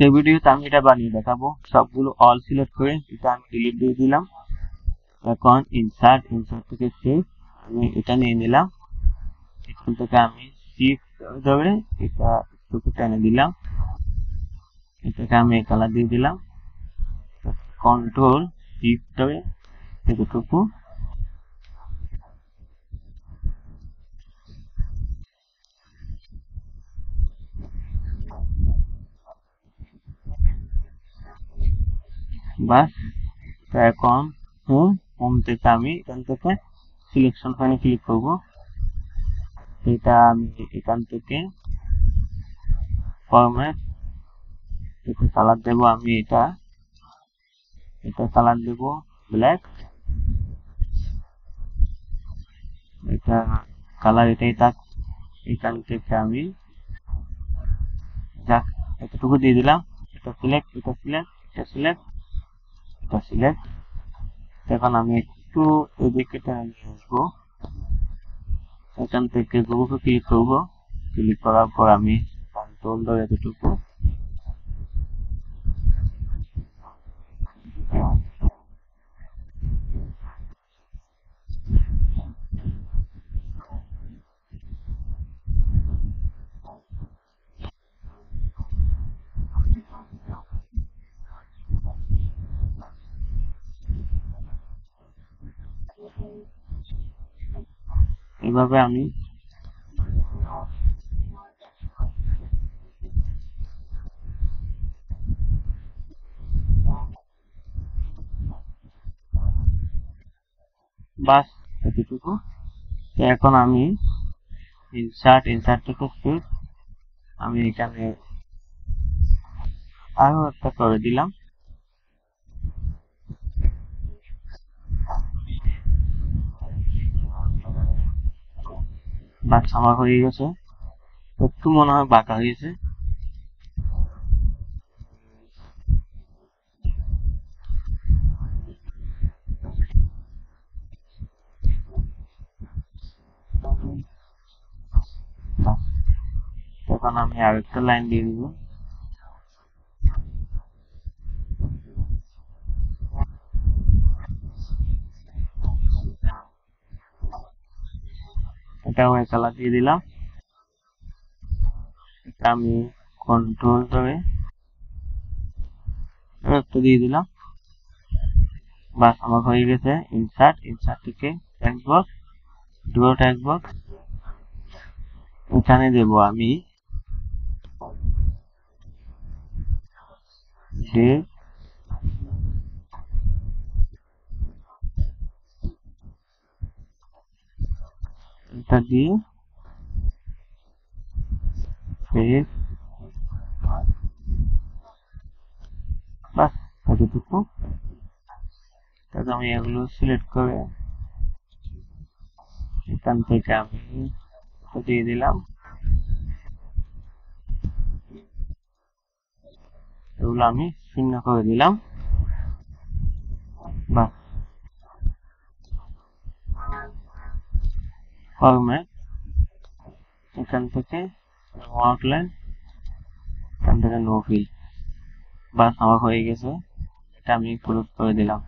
আজকের ভিডিওতে আমি এটা বানিয়ে দেখাবো। সবগুলো অল সিলেক্ট করে এটা আমি ডিলিট দিয়ে দিলাম। এখন ইনসার্ট থেকে সেভ আমি এটা নিয়ে নিলাম। এখান থেকে আমি শিফট ধরে এটা একটু টেনে দিলাম। এটাকে আমি কালার দিয়ে দিলাম। কন্ট্রোল শিফট ধরে এতটুকু বাস। এখন হোম থেকে আমি এখান থেকে সিলেকশন ফাইনে ক্লিক করব। এটা আমি এখান থেকে ফরম্যাট এটা কালার দেব। আমি এটা কালার দেব ব্ল্যাক। এটা কালার এটাই থাক। এখান থেকে আমি যাক এতটুকু দিয়ে দিলাম। এটা সিলেক্ট এখন আমি একটু এদিকে টেনে নিয়ে আসবো। এখান থেকে গ্রুপে ক্লিক করবো। ক্লিক করার পর আমি কন্ট্রোল ধরে এতটুকু এভাবে আমি বাস এতটুকু। এখন আমি ইনসার্ট থেকে সেভ আমি এখানে আরো একটা করে দিলাম। বাস আমার হয়ে গেছে। একটু মনে হয় বাঁকা হয়েছে। এখন আমি আরেকটা লাইন দিয়ে দিব। এটাও কালার দিয়ে দিলাম। এটা আমি কন্ট্রোল ধরে একটু দিয়ে দিলাম। বাস আমার হয়ে গেছে। ইনসার্ট থেকে টেক্সট বক্স টেক্সট বক্স এখানে দেব আমি ডেট এটা দিয়ে সেভ বাস এতটুকু। আমি এগুলো সিলেক্ট করে এখান থেকে আমি দিয়ে দিলাম। এগুলো আমি শূন্য করে দিলাম। বাস ফরম্যাট এখান থেকে আউটলাইন এখান থেকে নো ফিল। বাস আমার হয়ে গেছে। এটা আমি ক্লোজ করে দিলাম।